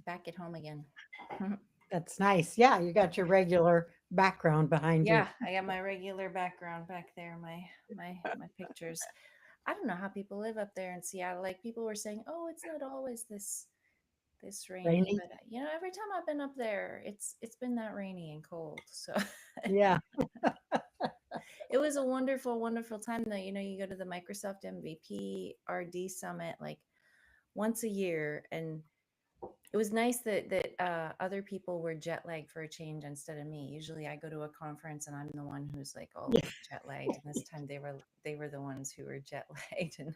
back at home again. That's nice. Yeah, you got your regular background behind you. Yeah, I got my regular background back there, my pictures. I don't know how people live up there in Seattle. Like people were saying, "Oh, it's not always this rainy," Rainy. but every time I've been up there, it's been that rainy and cold. So Yeah. it was a wonderful, wonderful time though. You go to the Microsoft MVP RD Summit like once a year, and it was nice that other people were jet lagged for a change instead of me. Usually, I go to a conference and I'm the one who's like all jet lagged, and this time they were the ones who were jet lagged, and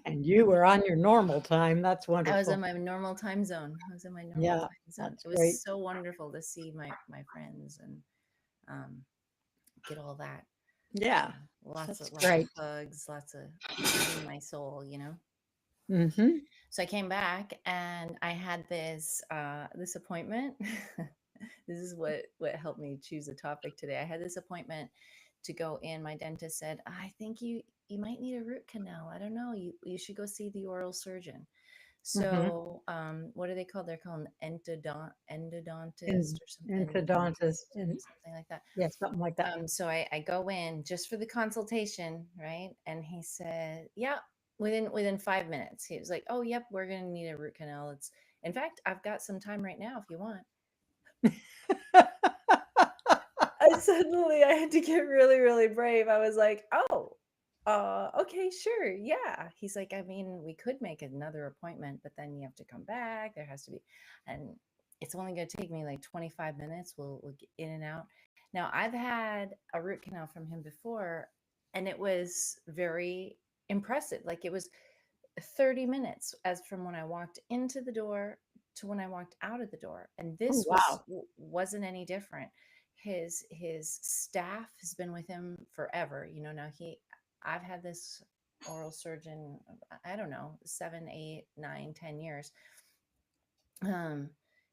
And you were on your normal time. That's I was in wonderful. my normal time zone. I was in my normal Yeah, time zone. that's It was great. so wonderful to see my friends and um, get all that. Yeah, Lots that's of lots of great. hugs, lots of feeding my soul. Mm-hmm. So I came back and I had this appointment. This is what helped me choose a topic today. I had this appointment to go in. My dentist said, "I think you might need a root canal. I don't know. You should go see the oral surgeon." Mm-hmm. So, what are they called? They're called an endodontist In or some endodontist endodontist, and something like that. yeah, something like that. So I go in just for the consultation, right? And he said, "Yeah, within 5 minutes." He was like, "Oh, yep, we're gonna need a root canal. It's in fact, I've got some time right now if you want." I had to get really, really brave. I was like, "Oh, okay, sure, yeah." He's like, "I mean, we could make another appointment, but then you have to come back. There has to be, and it's only going to take me like 25 minutes. We'll get in and out." Now, I've had a root canal from him before, and it was very impressive. Like it was 30 minutes as from when I walked into the door to when I walked out of the door. And Oh, this wow. wasn't any different. His staff has been with him forever. Now I've had this oral surgeon, I don't know, 7, 8, 9, 10 years. Um,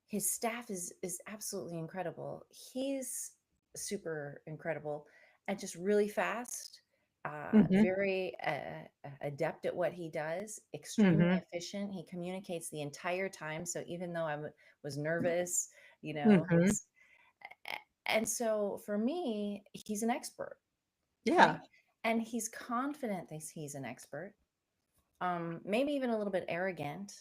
his staff is absolutely incredible. He's super incredible and just really fast, Mm-hmm. very adept at what he does, extremely Mm-hmm. efficient. He communicates the entire time. So even though was nervous, Mm-hmm. his and so for me, he's an expert, Yeah. right? And he's confident that he's an expert, maybe even a little bit arrogant.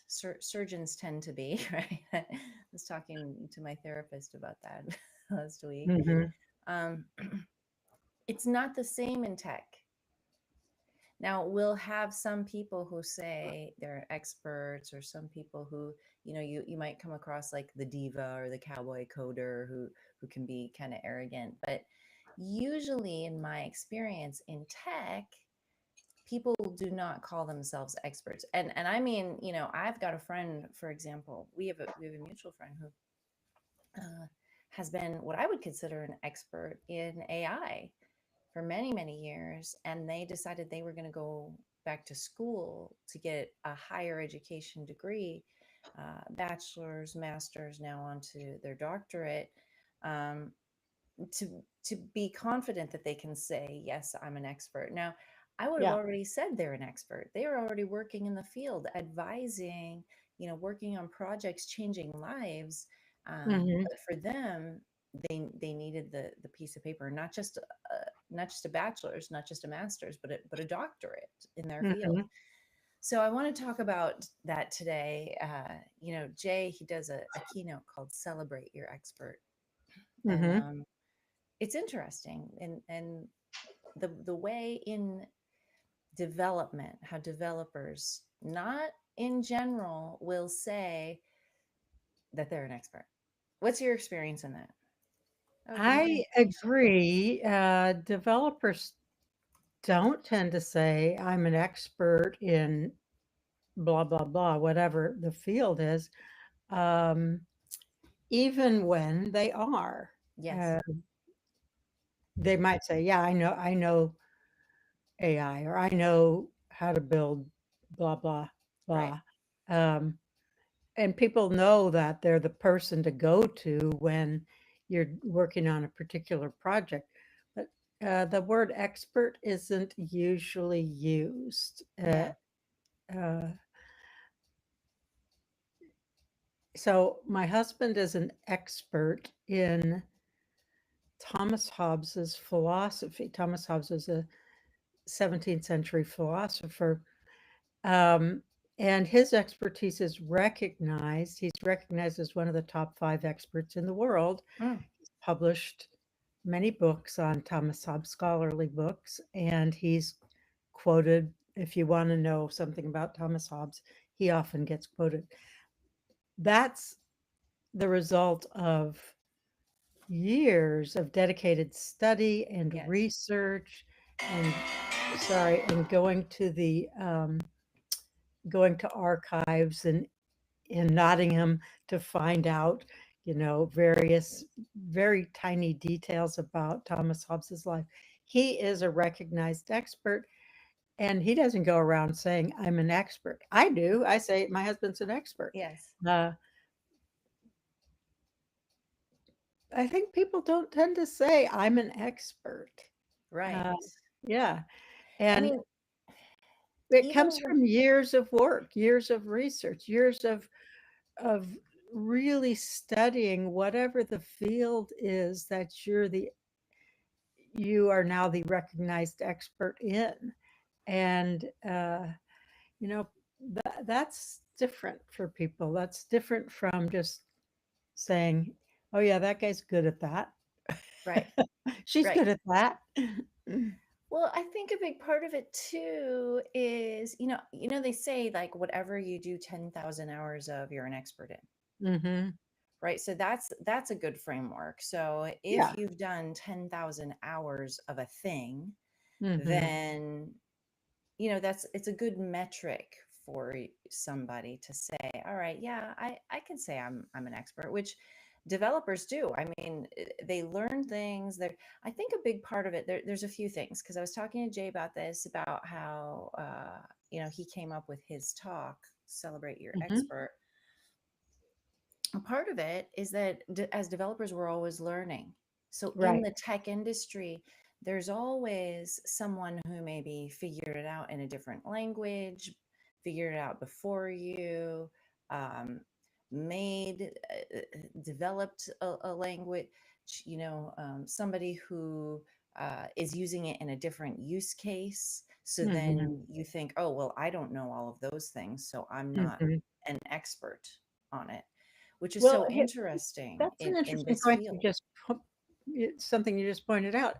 Surgeons tend to be, right? I was talking to my therapist about that last week. Mm-hmm. um, it's not the same in tech. Now we'll have some people who say they're experts, or some people who, you might come across like the diva or the cowboy coder who can be kind of arrogant. But usually in my experience in tech, people do not call themselves experts. And I mean, I've got a friend, for example, we have a mutual friend who uh, has been what I would consider an expert in AI for many, many years, and they decided they were going to go back to school to get a higher education degree, bachelor's, master's, now onto their doctorate, um, to be confident that they can say, "Yes, I'm an expert." Now, I would have Yeah. already said they're an expert. They are already working in the field, advising, working on projects, changing lives. Mm-hmm. But for them, they needed the piece of paper, not just a bachelor's, not just a master's, but a doctorate in their field. Mm-hmm. So I want to talk about that today. Jay, he does a keynote called "Celebrate Your Expert," and Mm-hmm. it's interesting, and the way in development, how developers, not in general, will say that they're an expert. What's your experience in that? Oh, good morning, I Tanisha. agree. Developers don't tend to say, I'm an expert in blah, blah, blah, whatever the field is, um, even when they are. Yes. Uh, they might say, yeah, I know AI, or I know how to build blah, blah, Right. blah. Um, and people know that they're the person to go to when you're working on a particular project. But the word expert isn't usually used. Yeah. Uh, So my husband is an expert in Thomas Hobbes's philosophy. Thomas Hobbes was a 17th century philosopher. Um, and his expertise is recognized. He's recognized as one of the top 5 experts in the world. Mm, He's published many books on Thomas Hobbes, scholarly books, and he's quoted. If you want to know something about Thomas Hobbes, he often gets quoted. That's the result of years of dedicated study and yes. research and and going to archives and in Nottingham to find out, various very tiny details about Thomas Hobbes's life. He is a recognized expert, and he doesn't go around saying, "I'm an expert." I do. I say, "My husband's an expert." Yes. Uh, I think people don't tend to say, "I'm an expert." Right. Uh, yeah, I and mean, it even comes from years of work, years of research, years of really studying whatever the field is that you are now the recognized expert in. And you know that's different for people. That's different from just saying, "Oh yeah, that guy's good at that." right, She's right. good at that. Well, I think a big part of it too is, they say like whatever you do 10,000 hours of, you're an expert in, Hmm. right? So that's a good framework. So if Yeah. you've done 10,000 hours of a thing, Hmm. then it's a good metric for somebody to say, all right, yeah, I can say I'm an expert, which developers do. I mean, they learn things there. I think a big part of it, there's a few things, because I was talking to Jay about this, about how he came up with his talk, Celebrate Your Hmm. Expert. A part of it is that as developers, we're always learning. So in Right. the tech industry, there's always someone who maybe figured it out in a different language, figured it out before you, um, made, developed a language, somebody who is using it in a different use case. So Hmm. then you think, oh, well, I don't know all of those things, so I'm not Hmm. an expert on it, which is Well, so interesting that's an in interesting this point. field. It's something you just pointed out.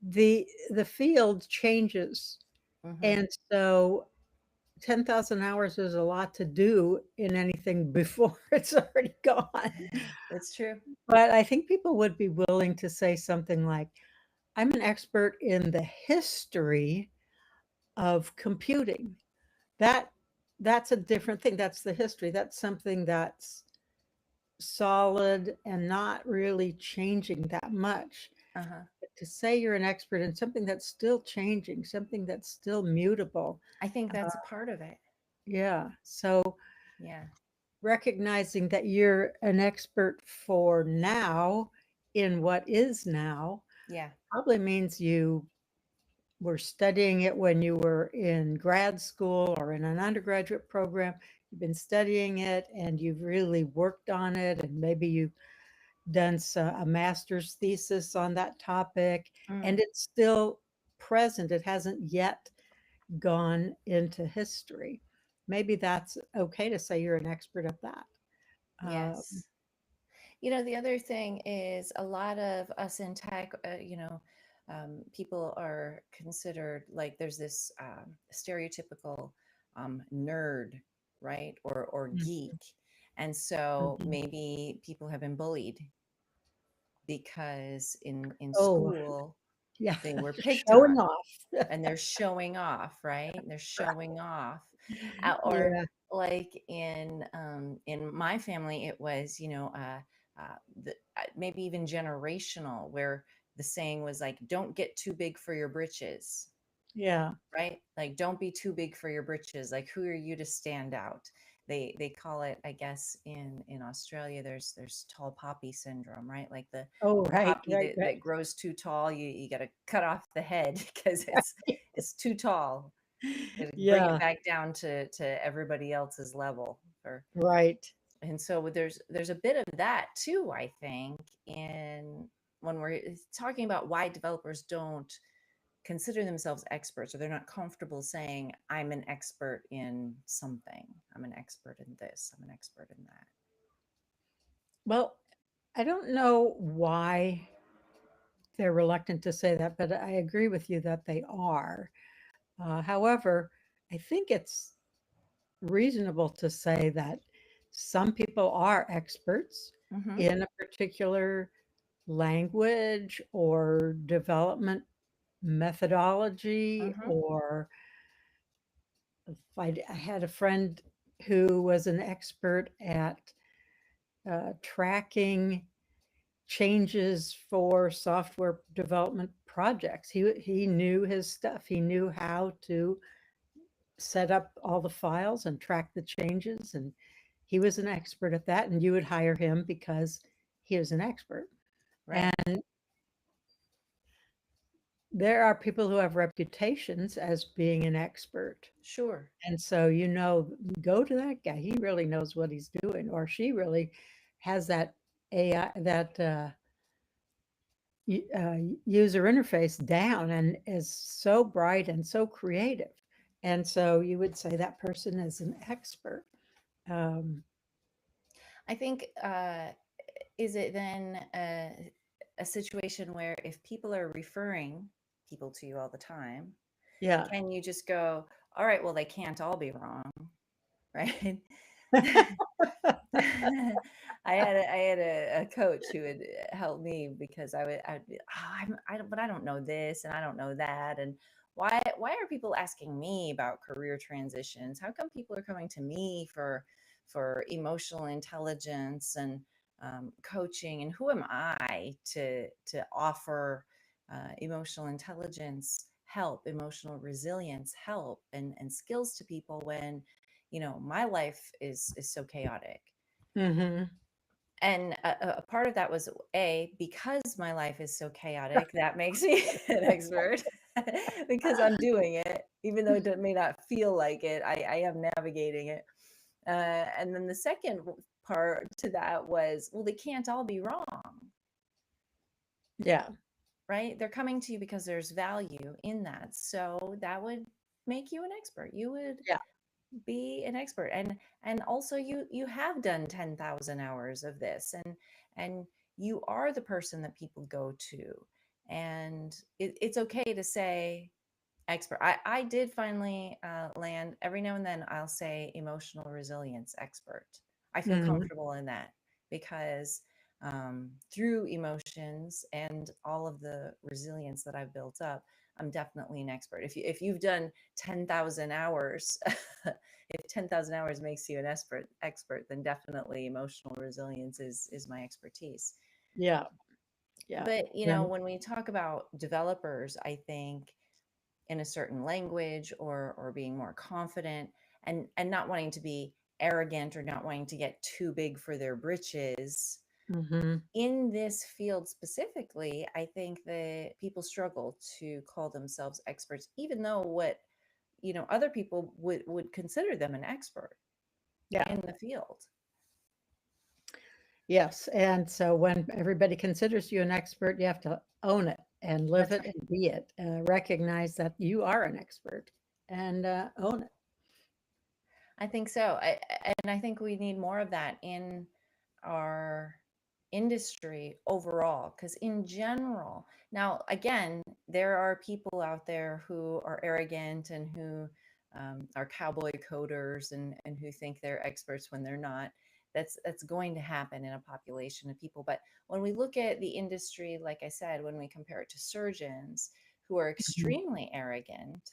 The field changes, Hmm. and so 10,000 hours is a lot to do in anything before it's already gone. That's true. But I think people would be willing to say something like, "I'm an expert in the history of computing." That that's a different thing. That's the history. That's something that's solid and not really changing that much. Uh-huh. But to say you're an expert in something that's still changing, something that's still mutable, I think uh, that's a part of it. yeah. So Yeah. recognizing that you're an expert for now in what is now Yeah. probably means you were studying it when you were in grad school or in an undergraduate program. You've been studying it and you've really worked on it, and maybe you've done a master's thesis on that topic, and Mm. it's still present. It hasn't yet gone into history. Maybe that's okay to say you're an expert at that. Uh, Yes. The other thing is, a lot of us in tech, people are considered like, there's this stereotypical nerd, right? Or mm, geek. And so mhm. maybe people have been bullied because in Oh, school yeah, they were picked showing on, off. and they're showing off, right? They're showing off. Or Yeah, like in my family, it was, maybe even generational, where the saying was like, don't get too big for your britches, yeah, right? Like, don't be too big for your britches. Like, who are you to stand out? They call it, I guess, in Australia, there's tall poppy syndrome, right? Like oh, the right, poppy right, that right. grows too tall, you got to cut off the head because it's too tall, and bring it Yeah, back down to everybody else's level. Or right. And so there's a bit of that too, I think, in when we're talking about why developers don't consider themselves experts, or they're not comfortable saying, I'm an expert in something, I'm an expert in this, I'm an expert in that. Well, I don't know why they're reluctant to say that, but I agree with you that they are. However, I think it's reasonable to say that some people are experts Hmm. in a particular language or development methodology, Hmm. or if I had a friend who was an expert at tracking changes for software development projects. He knew his stuff. He knew how to set up all the files and track the changes, and he was an expert at that. And you would hire him because he was an expert. Right. And there are people who have reputations as being an expert. Sure. And so, go to that guy. He really knows what he's doing, or she really has that AI, that user interface down, and is so bright and so creative. And so you would say that person is an expert. Um, I think, is it then a situation where if people are referring people to you all the time, yeah. can you just go, all right, well, they can't all be wrong, right? I had a coach who would help me because I'd be, oh, but I don't know this and I don't know that, and why are people asking me about career transitions? How come people are coming to me for emotional intelligence and coaching? And who am I to offer emotional intelligence help, emotional resilience help, and skills to people when my life is so chaotic? Hmm. And a part of that was, a, because my life is so chaotic, that makes me an expert because I'm doing it, even though it may not feel like it. I am navigating it. And then the second part to that was, well, they can't all be wrong, Yeah. right? They're coming to you because there's value in that. So that would make you an expert. You would Yeah. be an expert. And also, you have done 10,000 hours of this, and you are the person that people go to. And it's okay to say expert. I did finally land, every now and then I'll say emotional resilience expert. I feel Hmm. comfortable in that because through emotions and all of the resilience that I've built up, I'm definitely an expert. If you've done 10,000 hours, if 10,000 hours makes you an expert, then definitely emotional resilience is my expertise. Yeah. Yeah. But And when we talk about developers, I think in a certain language, or being more confident, and not wanting to be arrogant, or not wanting to get too big for their britches mhm. in this field specifically, I think that people struggle to call themselves experts, even though what other people would consider them an expert Yeah. in the field. Yes. And so when everybody considers you an expert, you have to own it and live That's it right. and be it. Recognize that you are an expert and own it. I think so. And I think we need more of that in our industry overall, because in general, now again, there are people out there who are arrogant and who are cowboy coders, and who think they're experts when they're not. That's going to happen in a population of people. But when we look at the industry, like I said, when we compare it to surgeons who are Mhm. extremely arrogant,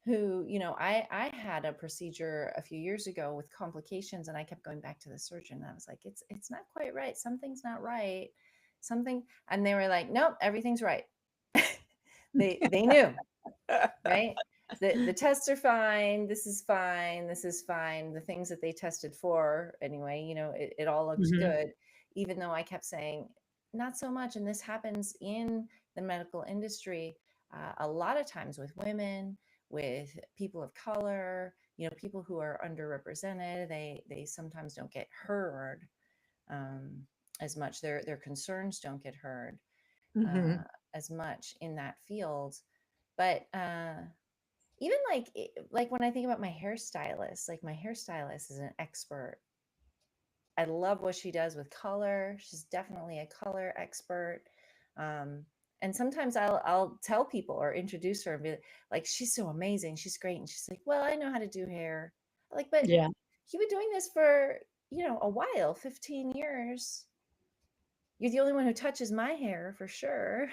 who, I had a procedure a few years ago with complications, and I kept going back to the surgeon, and I was like, it's not quite right, something's not right, something. And they were like, nope, everything's right. They knew, right? The tests are fine, this is fine, this is fine, the things that they tested for anyway, it all looked Mhm. good, even though I kept saying not so much. And this happens in the medical industry a lot of times with women, with people of color, people who are underrepresented, they sometimes don't get heard um, as much. Their concerns don't get heard Hmm. uh, as much in that field. But even like when I think about my hairstylist, like my hairstylist is an expert. I love what she does with color. She's definitely a color expert. Um, and sometimes I'll tell people or introduce her and be like, she's so amazing. She's great. And she's like, well, I know how to do hair. Like, but Yeah. you've been doing this for, a while, 15 years. You're the only one who touches my hair for sure.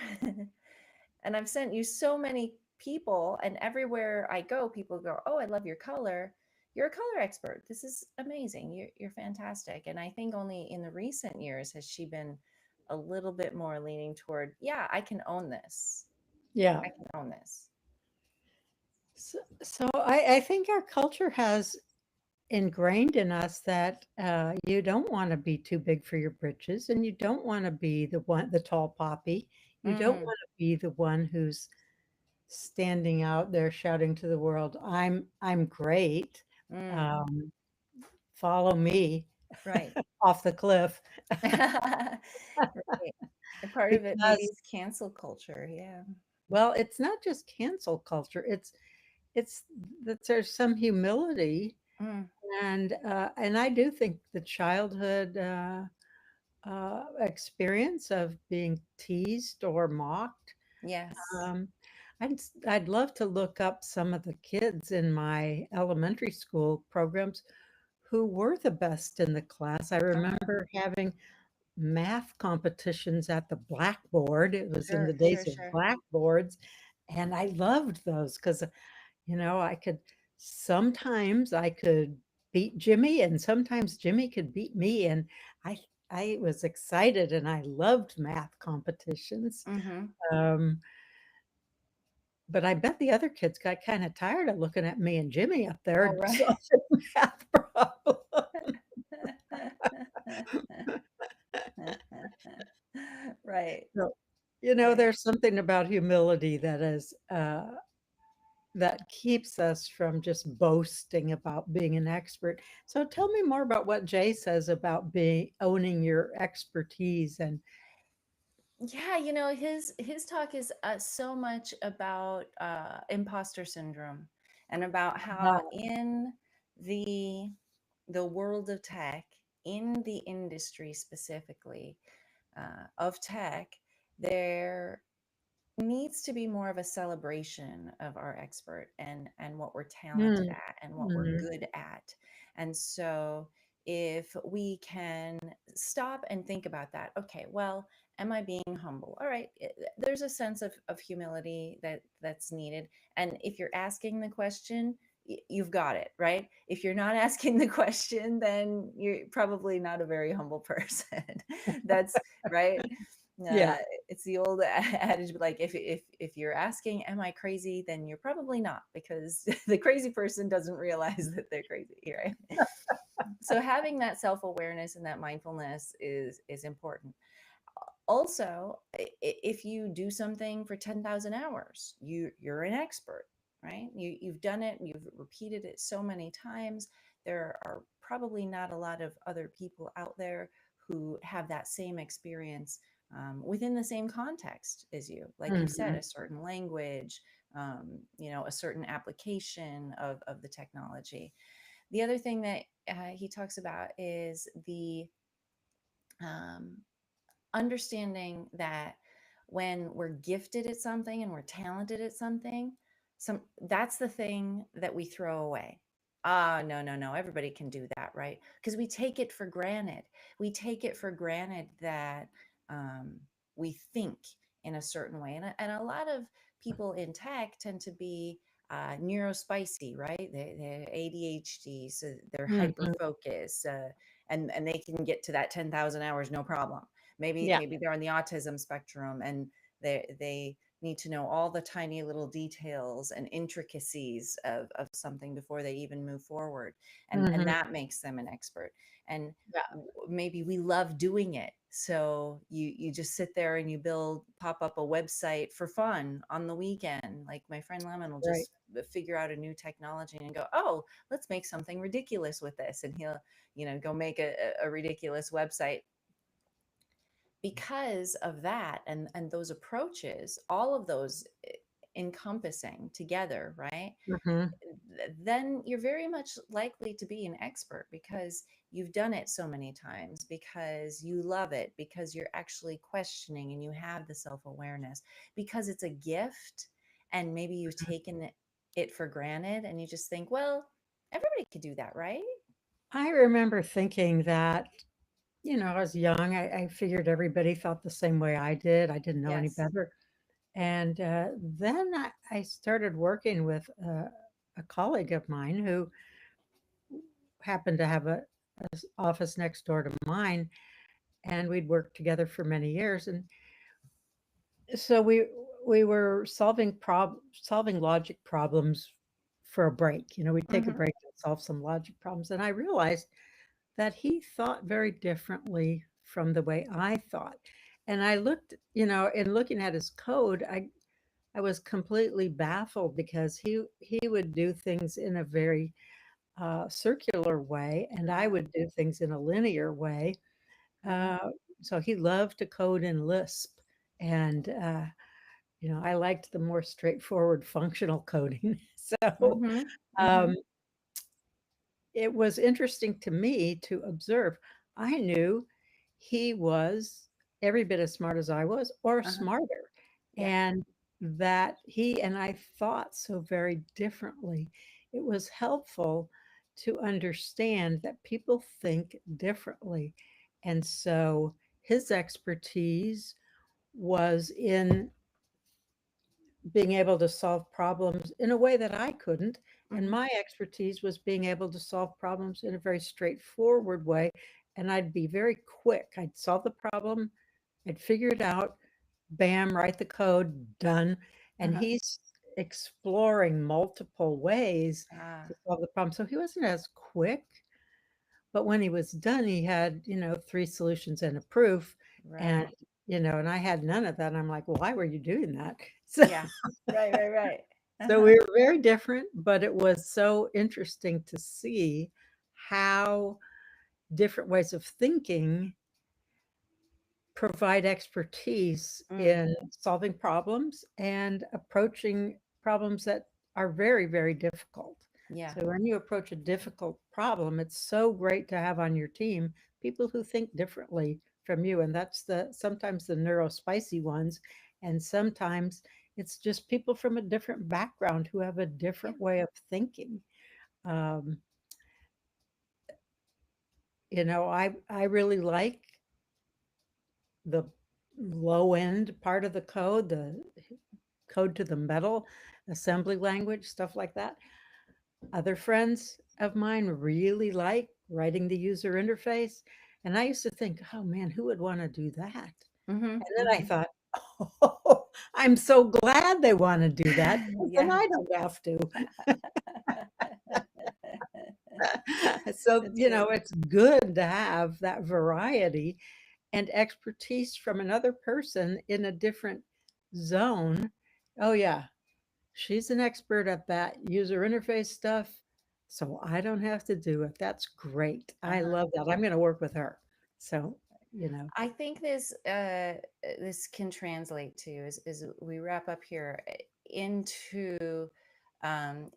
And I've sent you so many people, and everywhere I go, people go, oh, I love your color. You're a color expert. This is amazing. You're fantastic. And I think only in the recent years has she been a little bit more leaning toward, yeah, I can own this. Yeah. I can own this. So I think our culture has ingrained in us that you don't want to be too big for your britches, and you don't want to be the tall poppy. You don't Mm, want to be the one who's standing out there shouting to the world, I'm great. mm, Um, Follow me right. off the cliff." Right. And part of it maybe Because, is cancel culture. Yeah. well, it's not just cancel culture. It's that there's some humility, Mm, and I do think the childhood experience of being teased or mocked. yes. Um, I'd love to look up some of the kids in my elementary school programs who were the best in the class. I Uh-huh. remember having math competitions at the blackboard. It was in the Sure, days sure, of sure. blackboards, and I loved those because, I could sometimes I could beat Jimmy, and sometimes Jimmy could beat me, and I I was excited, and I loved math competitions. Mm-hmm. Um, but I bet the other kids got kind of tired of looking at me and Jimmy up All there right. solving math problems. Right, So, right. there's something about humility that is that keeps us from just boasting about being an expert. So tell me more about what Jay says about being owning your expertise and Yeah, his talk is so much about imposter syndrome and about how uh, in the the world of tech, in the industry specifically of tech, there needs to be more of a celebration of our expert and what we're talented mm, at and what we're mm, good at. And so if we can stop and think about that, okay, well, am I being humble? All right, there's a sense of humility that's needed. And if you're asking the question, you've got it, right? If you're not asking the question, then you're probably not a very humble person. That's right. uh, yeah. it's the old adage, like if you're asking, "Am I crazy?" then you're probably not, because the crazy person doesn't realize that they're crazy, right? So having that self awareness and that mindfulness is important. Also, if you do something for 10,000 hours, you're an expert, right? You've done it, you've repeated it so many times. There are probably not a lot of other people out there who have that same experience within the same context as you. Like you said, Mhm. a certain language, a certain application of the technology. The other thing that he talks about is the um, understanding that when we're gifted at something and we're talented at something, that's the thing that we throw away. Ah, no, no, no, everybody can do that, right? Because we take it for granted. We take it for granted that um, we think in a certain way. And a lot of people in tech tend to be neurospicy, right? They're ADHD, so they're hyper Mhm. focused, and they can get to that 10,000 hours no problem. Maybe Yeah. maybe they're on the autism spectrum, and they need to know all the tiny little details and intricacies of something before they even move forward. And Mhm. that makes them an expert. And Yeah. maybe we love doing it. So you just sit there and you pop up a website for fun on the weekend. Like my friend Lemon will Right. just figure out a new technology and go, oh, let's make something ridiculous with this. And he'll, go make a ridiculous website because of that, and those approaches, all of those encompassing together, right? Mhm. Then you're very much likely to be an expert because you've done it so many times, because you love it, because you're actually questioning and you have the self-awareness, because it's a gift, and maybe you've taken it for granted and you just think, well, everybody could do that, right? I remember thinking that, I was young. I figured everybody felt the same way I did. I didn't know any Yes. better. And then I started working with a colleague of mine who happened to have a office next door to mine, and we'd worked together for many years. And so we were solving logic problems for a break. We'd take a Hmm. break and solve some logic problems. And I realized that he thought very differently from the way I thought. And I looked, in looking at his code, I was completely baffled because he would do things in a very circular way, and I Uh, would do things in a linear way. uh-huh. Uh, so he loved to code in Lisp, and I liked the more straightforward functional coding. So Hmm. um, Hmm. it was interesting to me to observe. I knew he was every bit as smart as I was, or Uh-huh. smarter, Yep. and that he and I thought so very differently. It was helpful to understand that people think differently. And so his expertise was in being able to solve problems in a way that I couldn't. And Hmm. my expertise was being able to solve problems in a very straightforward way. And I'd be very quick. I'd solve the problem, I'd figure it out, bam, write the code, done. And Uh-huh. he's exploring multiple ways Ah, to solve the problem. So he wasn't as quick, but when he was done, he had, three solutions and a proof. And, right. and I had none of that. And I'm like, well, why were you doing that? So Yeah. Right, right, right. So Uh-huh. we were very different, but it was so interesting to see how different ways of thinking provide expertise Mm, in solving problems and approaching problems that are very, very difficult. yeah. So when you approach a difficult problem, it's so great to have on your team people who think differently from you. And that's sometimes the neurospicy ones. And sometimes it's just people from a different background who have a Yeah. different way of thinking. Um, I really like the low end part of the code, the code to the metal, assembly language, stuff like that. Other friends of mine really like writing the user interface. And I used to think, oh man, who would want to do that? Mm-hmm. And then I Mm-hmm. thought, oh, I'm so glad they want to do that because then Yeah. I don't have to. So, That's great. it's good to have that variety and expertise from another person in a different zone. Oh, yeah, she's an expert at that user interface stuff. So I don't have to do it. That's great. I Uh-huh. love that. I'm going to work with her. So, you know, I think this can translate to, is we wrap up here, into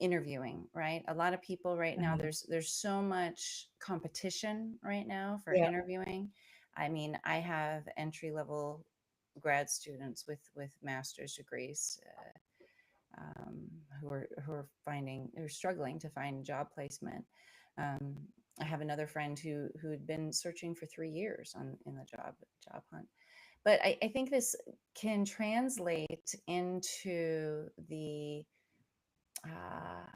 interviewing, right? A lot of people right now, uh, there's so much competition right now for yeah. interviewing. I mean, I have entry level grad students with master's degrees, who are struggling to find job placement. Um, I have another friend who had been searching for 3 years in the job hunt. But I think this can translate into the uh,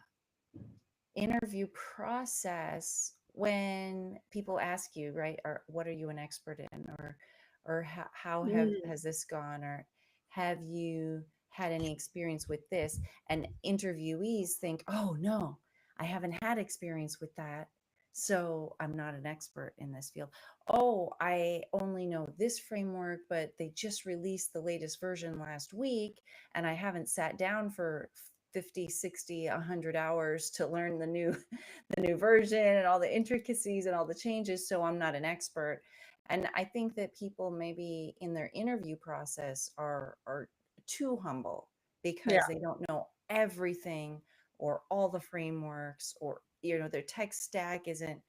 interview process when people ask you, right, or what are you an expert in, or how Mm, has this gone, or have you had any experience with this. And interviewees think, oh no, I haven't had experience with that, so I'm not an expert in this field. Oh, I only know this framework, but they just released the latest version last week, and I haven't sat down for 50, 60, 100 hours to learn the new the new version and all the intricacies and all the changes, so I'm not an expert. And I think that people maybe in their interview process are too humble Yeah. because they don't know everything or all the frameworks, or their tech stack isn't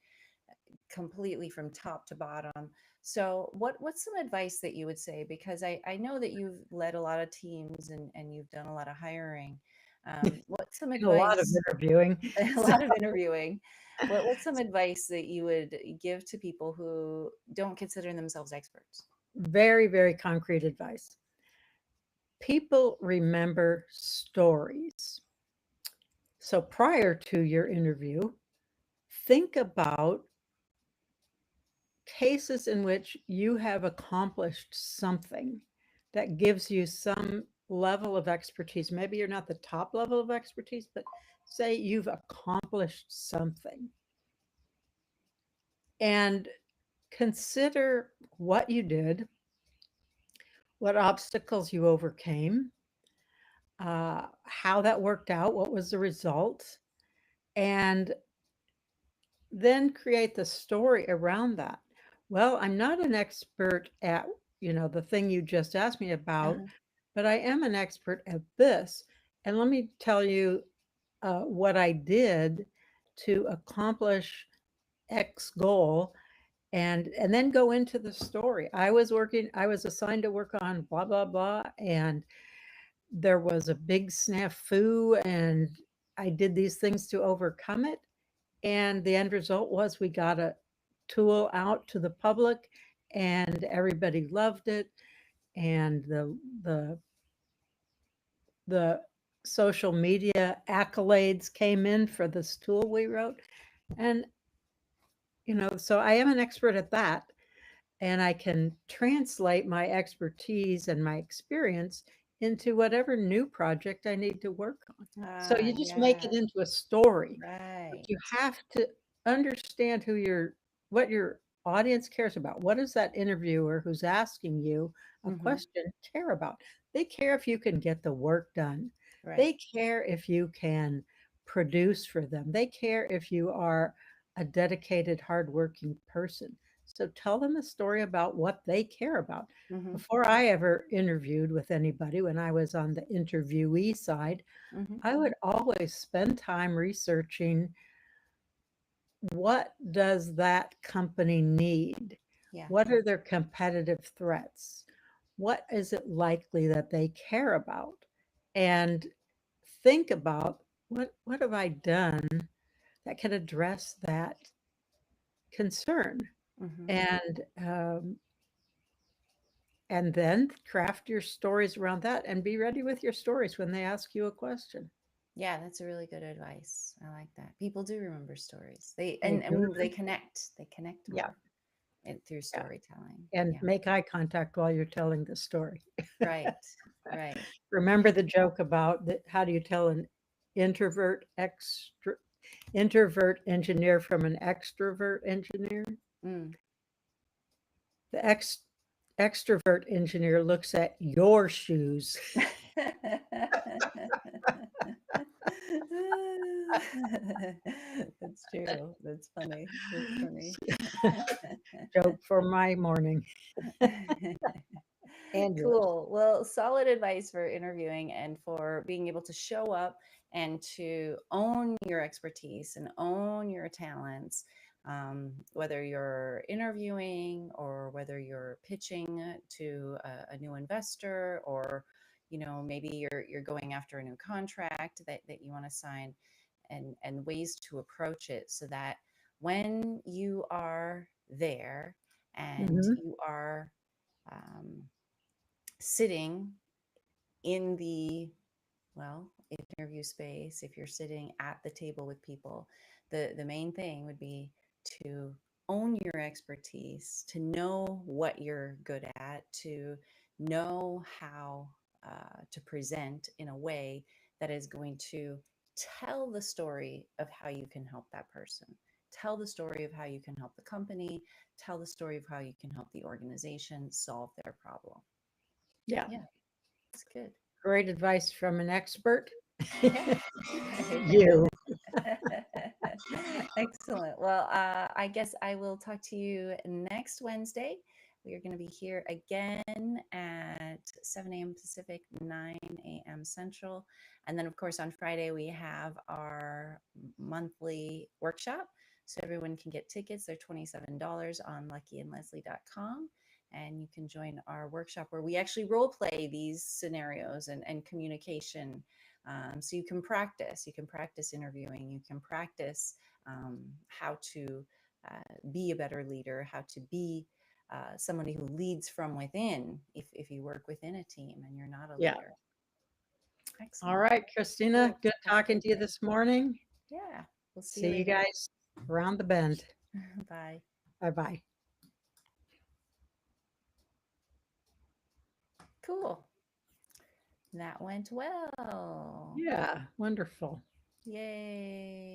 completely from top to bottom. So what's some advice that you would say? Because I know that you've led a lot of teams and you've done a lot of hiring. What's some A lot of advice? interviewing. A So lot of interviewing. What's some advice that you would give to people who don't consider themselves experts? very, very concrete advice. People remember stories. So prior to your interview, think about cases in which you have accomplished something that gives you some level of expertise. Maybe you're not the top level of expertise, but say you've accomplished something. And consider what you did, what obstacles you overcame, how that worked out, what was the result, and then create the story around that. Well, I'm not an expert at, the thing you just asked me about, Uh-huh. but I am an expert at this. And let me tell you what I did to accomplish X goal, and then go into the story. I was assigned to work on blah blah blah, and there was a big snafu, and I did these things to overcome it. And the end result was we got a tool out to the public, and everybody loved it. And the social media accolades came in for this tool we wrote. And so I am an expert at that, and I can translate my expertise and my experience into whatever new project I need to work on. So Ah, you just make it yeah, into a story, but right. you have to understand what your audience cares about. What does that interviewer who's asking you a Hmm. question care about? They care if you can get the work done. Right. They care if you can produce for them. They care if you are a dedicated, hardworking person. So tell them a story about what they care about. Hmm. Before I ever interviewed with anybody, when I was on the interviewee side, Hmm. I would always spend time researching, what does that company need? Yeah. What are their competitive threats? What is it likely that they care about? And think about, what have I done that can address that concern? Hmm. And and then craft your stories around that, and be ready with your stories when they ask you a question. Yeah, that's a really good advice. I like that. People do remember stories. They They and, do and they remember. connect. They connect Yeah, more through yeah, storytelling. and Yeah. make eye contact while you're telling the story. Right. Right. Remember the joke about how do you tell an introvert extra introvert engineer from an extrovert engineer? Mm. The extrovert engineer looks at your shoes. That's true. That's funny. That's funny. Joke for my morning. And yours. Cool. Well, solid advice for interviewing and for being able to show up and to own your expertise and own your talents. Whether you're interviewing or whether you're pitching to a new investor, or maybe you're going after a new contract that you want to sign, and ways to approach it so that when you are there and Mhm. you are um, sitting in the, well, interview space, if you're sitting at the table with people, the main thing would be to own your expertise, to know what you're good at, to know how to present in a way that is going to tell the story of how you can help that person, tell the story of how you can help the company, tell the story of how you can help the organization solve their problem. Yeah. Yeah, it's good. Great advice from an expert. Yeah. You. Excellent. Well, I guess I will talk to you next Wednesday. We are going to be here again at 7 a.m. Pacific, 9 a.m. Central. And then, of course, on Friday, we have our monthly workshop. So everyone can get tickets. They're $27 on luckyandleslie.com. And you can join our workshop where we actually role play these scenarios and communication. So you can practice. You can practice interviewing. You can practice how to be a better leader, how to be somebody who leads from within if you work within a team and you're not a Yeah. leader. All Excellent. right, Christina, Cool. good Have a talking good to you day. this morning. Yeah. We'll see you See you later. guys around the bend. Bye. Bye-bye. Cool. That went well. Yeah, wonderful. Yay.